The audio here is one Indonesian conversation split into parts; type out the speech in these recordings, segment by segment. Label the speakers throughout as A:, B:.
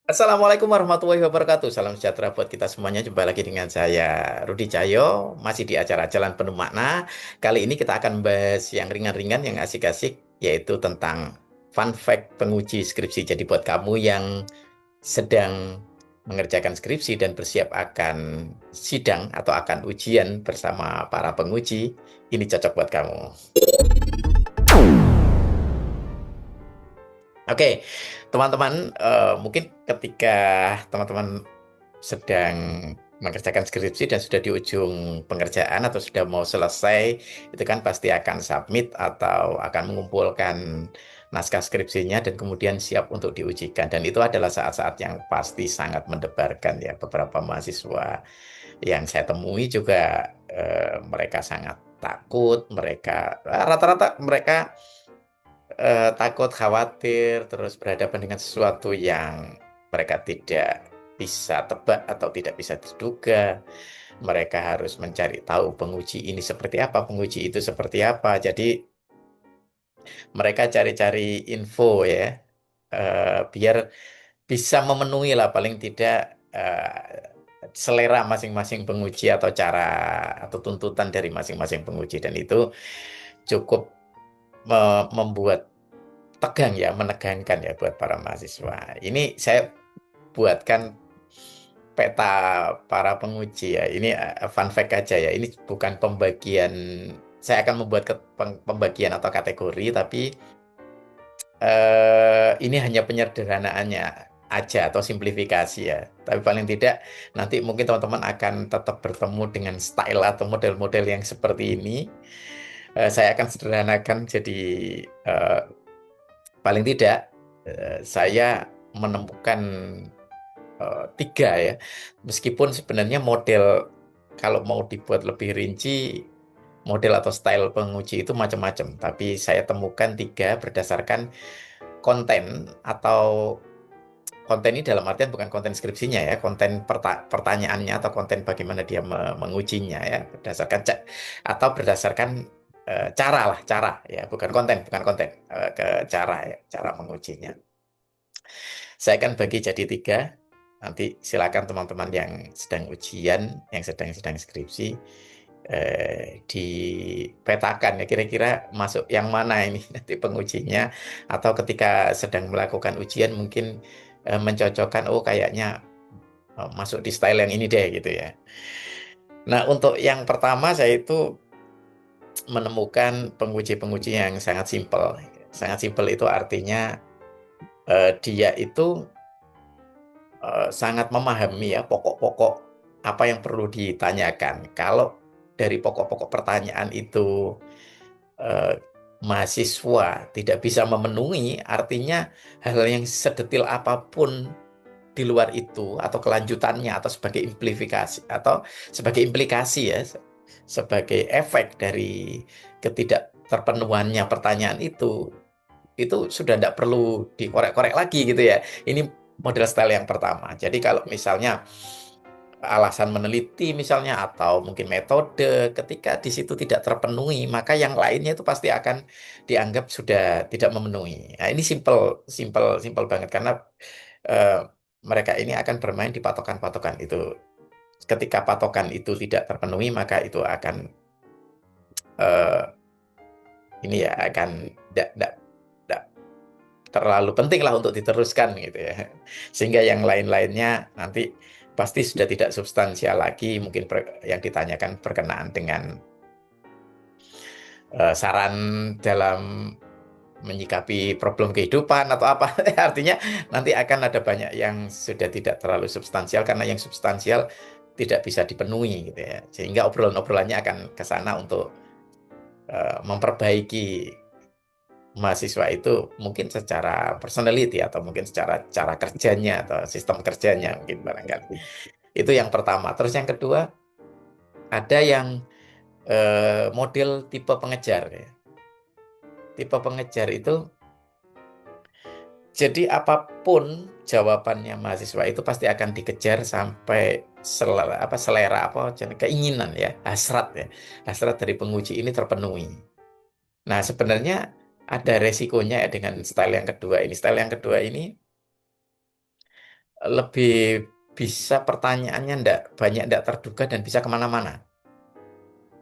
A: Assalamualaikum warahmatullahi wabarakatuh. Salam sejahtera buat kita semuanya. Jumpa lagi dengan saya, Rudi Cahyo, masih di acara Jalan Penuh Makna. Kali ini kita akan bahas yang ringan-ringan, yang asik-asik, yaitu tentang fun fact penguji skripsi. Jadi buat kamu yang sedang mengerjakan skripsi dan bersiap akan sidang atau akan ujian bersama para penguji, ini cocok buat kamu. Oke, teman-teman, mungkin ketika teman-teman sedang mengerjakan skripsi dan sudah di ujung pengerjaan atau sudah mau selesai, itu kan pasti akan submit atau akan mengumpulkan naskah skripsinya dan kemudian siap untuk diujikan. Dan itu adalah saat-saat yang pasti sangat mendebarkan ya. Beberapa mahasiswa yang saya temui juga mereka sangat takut, mereka rata-rata mereka takut, khawatir, terus berhadapan dengan sesuatu yang mereka tidak bisa tebak atau tidak bisa diduga. Mereka harus mencari tahu penguji ini seperti apa, penguji itu seperti apa. Jadi mereka cari-cari info ya, biar bisa memenuhi lah paling tidak selera masing-masing penguji atau cara atau tuntutan dari masing-masing penguji. Dan itu cukup membuat tegang ya, menegangkan ya buat para mahasiswa. Ini saya buatkan peta para penguji ya. Ini fun fact aja ya. Ini bukan pembagian, saya akan membuat pembagian atau kategori, tapi ini hanya penyederhanaannya aja atau simplifikasi ya. Tapi paling tidak nanti mungkin teman-teman akan tetap bertemu dengan style atau model-model yang seperti ini. Saya akan sederhanakan jadi eh, paling tidak saya menemukan tiga ya. Meskipun sebenarnya model kalau mau dibuat lebih rinci, model atau style penguji itu macam-macam. Tapi saya temukan tiga berdasarkan konten atau konten ini dalam artian bukan konten skripsinya ya, konten pertanyaannya atau konten bagaimana dia mengujinya ya, berdasarkan atau berdasarkan cara lah, cara ya, bukan konten, ke cara ya, cara mengujinya. Saya akan bagi jadi tiga. Nanti silakan teman-teman yang sedang ujian, yang sedang skripsi, dipetakan ya kira-kira masuk yang mana ini nanti pengujinya, atau ketika sedang melakukan ujian mungkin mencocokkan, oh kayaknya masuk di style yang ini deh gitu ya. Nah, untuk yang pertama saya itu menemukan penguji-penguji yang sangat simpel. Sangat simpel itu artinya dia itu sangat memahami ya pokok-pokok apa yang perlu ditanyakan. Kalau dari pokok-pokok pertanyaan itu eh, mahasiswa tidak bisa memenuhi, artinya hal yang sedetil apapun di luar itu atau kelanjutannya atau sebagai implikasi ya, sebagai efek dari ketidakterpenuhannya pertanyaan itu sudah tidak perlu dikorek-korek lagi gitu ya. Ini model style yang pertama. Jadi kalau misalnya alasan meneliti misalnya atau mungkin metode, ketika di situ tidak terpenuhi, maka yang lainnya itu pasti akan dianggap sudah tidak memenuhi. Nah, ini simple, simple, simple banget karena eh, mereka ini akan bermain di patokan-patokan itu. Ketika patokan itu tidak terpenuhi, maka itu akan eh, ini ya akan tidak terlalu penting lah untuk diteruskan gitu ya. Sehingga yang lain-lainnya nanti pasti sudah tidak substansial lagi, mungkin yang ditanyakan berkenaan dengan saran dalam menyikapi problem kehidupan atau apa. Artinya nanti akan ada banyak yang sudah tidak terlalu substansial karena yang substansial tidak bisa dipenuhi gitu ya. Sehingga obrolan-obrolannya akan ke sana untuk memperbaiki mahasiswa itu mungkin secara personality atau mungkin secara cara kerjanya atau sistem kerjanya mungkin barangkali. Itu yang pertama. Terus yang kedua, ada yang model tipe pengejar ya. Tipe pengejar itu jadi apapun jawabannya mahasiswa itu pasti akan dikejar sampai selera apa keinginan ya, hasrat ya. Hasrat dari penguji ini terpenuhi. Nah, sebenarnya ada resikonya ya dengan style yang kedua ini. Style yang kedua ini lebih bisa pertanyaannya ndak terduga dan bisa kemana-mana.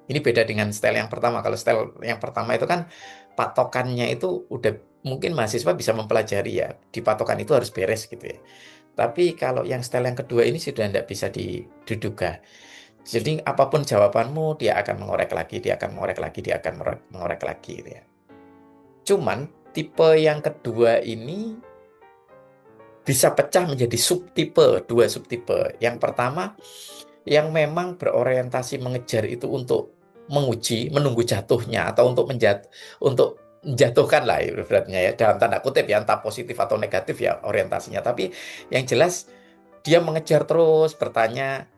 A: Ini beda dengan style yang pertama. Kalau style yang pertama itu kan patokannya itu udah mungkin mahasiswa bisa mempelajari ya. Di patokan itu harus beres gitu ya. Tapi kalau yang style yang kedua ini sudah tidak bisa diduga. Jadi apapun jawabanmu dia akan mengorek lagi, dia akan mengorek lagi, dia akan mengorek lagi gitu ya. Cuman tipe yang kedua ini bisa pecah menjadi subtipe, dua subtipe. Yang pertama, yang memang berorientasi mengejar itu untuk menguji, menunggu jatuhnya atau untuk menjatuhkan lah ibaratnya ya dalam tanda kutip ya entah positif atau negatif ya orientasinya. Tapi yang jelas dia mengejar terus bertanya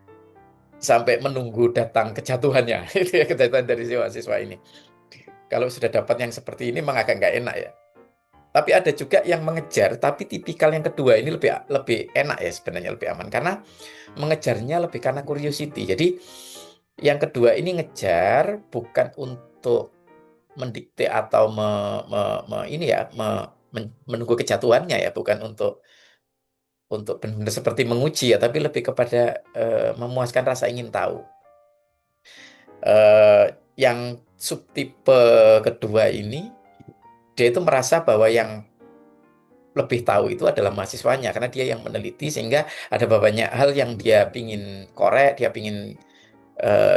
A: sampai menunggu datang kejatuhannya itu ya kejatuhan dari si mahasiswa ini. Kalau sudah dapat yang seperti ini memang agak nggak enak ya. Tapi ada juga yang mengejar, tapi tipikal yang kedua ini lebih lebih enak ya sebenarnya lebih aman karena mengejarnya lebih karena curiosity. Jadi yang kedua ini ngejar bukan untuk mendikte atau ini ya menunggu kejatuhannya ya, bukan untuk benar-benar seperti menguji ya, tapi lebih kepada memuaskan rasa ingin tahu. Eh, yang subtipe kedua ini dia itu merasa bahwa yang lebih tahu itu adalah mahasiswanya karena dia yang meneliti sehingga ada banyak hal yang dia pingin korek, dia pingin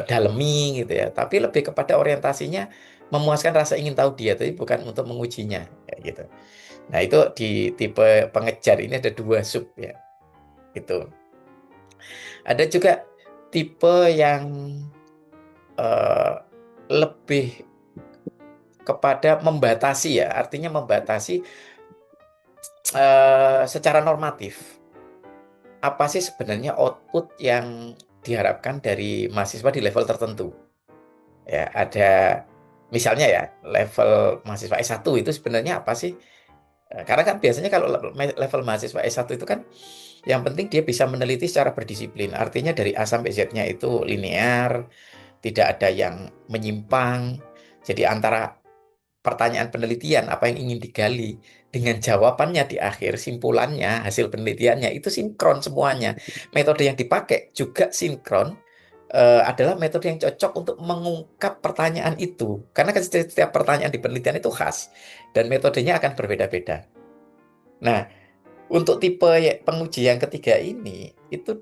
A: dalemi gitu ya. Tapi lebih kepada orientasinya memuaskan rasa ingin tahu dia, tapi bukan untuk mengujinya kayak gitu. Nah, itu di tipe pengejar ini ada dua sub ya. Itu. Ada juga tipe yang eh, lebih kepada membatasi ya, artinya membatasi secara normatif. Apa sih sebenarnya output yang diharapkan dari mahasiswa di level tertentu? Ya, ada misalnya ya, level mahasiswa S1 itu sebenarnya apa sih? Karena kan biasanya kalau level mahasiswa S1 itu kan yang penting dia bisa meneliti secara berdisiplin. Artinya dari A sampai Z-nya itu linear, tidak ada yang menyimpang. Jadi antara pertanyaan penelitian apa yang ingin digali dengan jawabannya di akhir, simpulannya, hasil penelitiannya itu sinkron semuanya. Metode yang dipakai juga sinkron, adalah metode yang cocok untuk mengungkap pertanyaan itu. Karena kan setiap pertanyaan di penelitian itu khas dan metodenya akan berbeda-beda. Nah, untuk tipe penguji yang ketiga ini, itu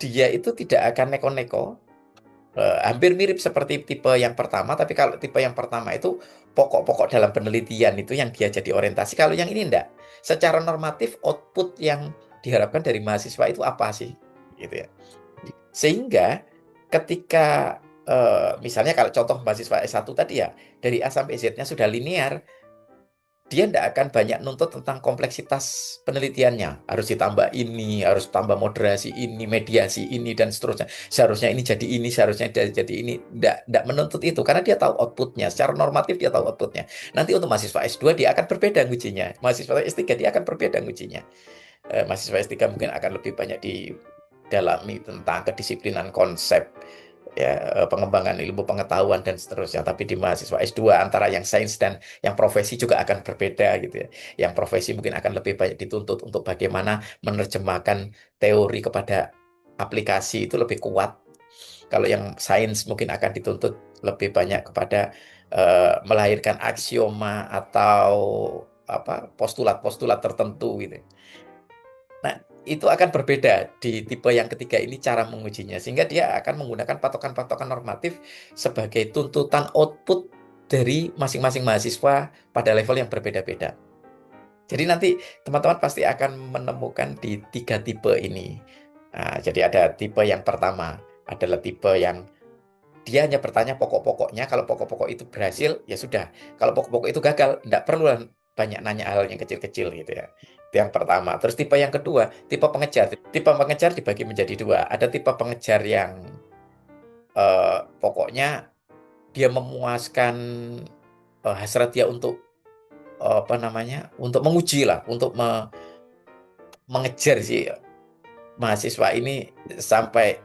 A: dia itu tidak akan neko-neko. Hampir mirip seperti tipe yang pertama, tapi kalau tipe yang pertama itu pokok-pokok dalam penelitian itu yang dia jadi orientasi. Kalau yang ini enggak. Secara normatif output yang diharapkan dari mahasiswa itu apa sih? Gitu ya. Sehingga ketika misalnya kalau contoh mahasiswa S1 tadi ya, dari A sampai Z-nya sudah linear, dia tidak akan banyak nuntut tentang kompleksitas penelitiannya. Harus ditambah ini, harus tambah moderasi ini, mediasi ini, dan seterusnya. Seharusnya ini jadi ini, seharusnya jadi ini. Tidak menuntut itu, karena dia tahu outputnya. Secara normatif dia tahu outputnya. Nanti untuk mahasiswa S2 dia akan berbeda ngujinya. Mahasiswa S3 dia akan berbeda ngujinya. Mahasiswa S3 mungkin akan lebih banyak didalami tentang kedisiplinan konsep ya, pengembangan ilmu pengetahuan dan seterusnya. Tapi di mahasiswa S2 antara yang sains dan yang profesi juga akan berbeda gitu ya. Yang profesi mungkin akan lebih banyak dituntut untuk bagaimana menerjemahkan teori kepada aplikasi itu lebih kuat. Kalau yang sains mungkin akan dituntut lebih banyak kepada melahirkan aksioma atau apa postulat-postulat tertentu gitu. Nah, itu akan berbeda di tipe yang ketiga ini cara mengujinya, sehingga dia akan menggunakan patokan-patokan normatif sebagai tuntutan output dari masing-masing mahasiswa pada level yang berbeda-beda. Jadi nanti teman-teman pasti akan menemukan di tiga tipe ini. Nah, jadi ada tipe yang pertama adalah tipe yang dia hanya bertanya pokok-pokoknya. Kalau pokok-pokok itu berhasil, ya sudah. Kalau pokok-pokok itu gagal, tidak perlu banyak nanya hal yang kecil-kecil gitu ya. Itu yang pertama. Terus tipe yang kedua, tipe pengejar. Tipe pengejar dibagi menjadi dua. Ada tipe pengejar yang pokoknya dia memuaskan hasrat dia untuk apa namanya, untuk menguji lah, untuk mengejar si mahasiswa ini sampai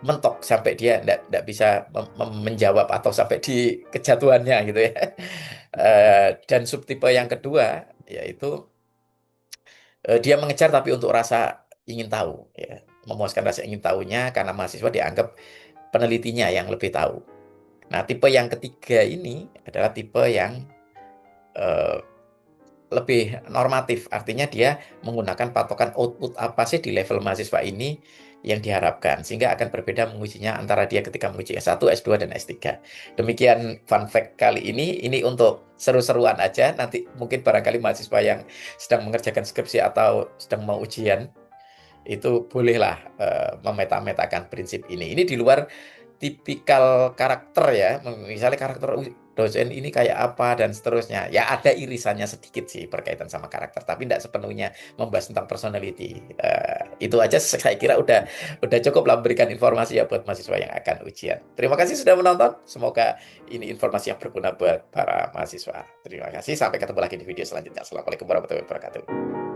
A: mentok sampai dia tidak bisa menjawab atau sampai di kejatuhannya gitu ya. Dan subtipe yang kedua yaitu Dia mengejar tapi untuk rasa ingin tahu, ya, memuaskan rasa ingin tahunya karena mahasiswa dianggap penelitinya yang lebih tahu. Nah, tipe yang ketiga ini adalah tipe yang eh, lebih normatif, artinya dia menggunakan patokan output apa sih di level mahasiswa ini yang diharapkan, sehingga akan berbeda mengujinya antara dia ketika menguji S1, S2, dan S3. Demikian fun fact kali ini untuk seru-seruan aja, nanti mungkin barangkali mahasiswa yang sedang mengerjakan skripsi atau sedang mau ujian, itu bolehlah memeta-metakan prinsip ini. Ini di luar tipikal karakter ya, misalnya karakter dosen ini kayak apa dan seterusnya. Ya ada irisannya sedikit sih berkaitan sama karakter, tapi tidak sepenuhnya membahas tentang personality. Itu aja saya kira udah cukup lah memberikan informasi ya buat mahasiswa yang akan ujian. Terima kasih sudah menonton. Semoga ini informasi yang berguna buat para mahasiswa. Terima kasih. Sampai ketemu lagi di video selanjutnya. Assalamualaikum warahmatullahi wabarakatuh.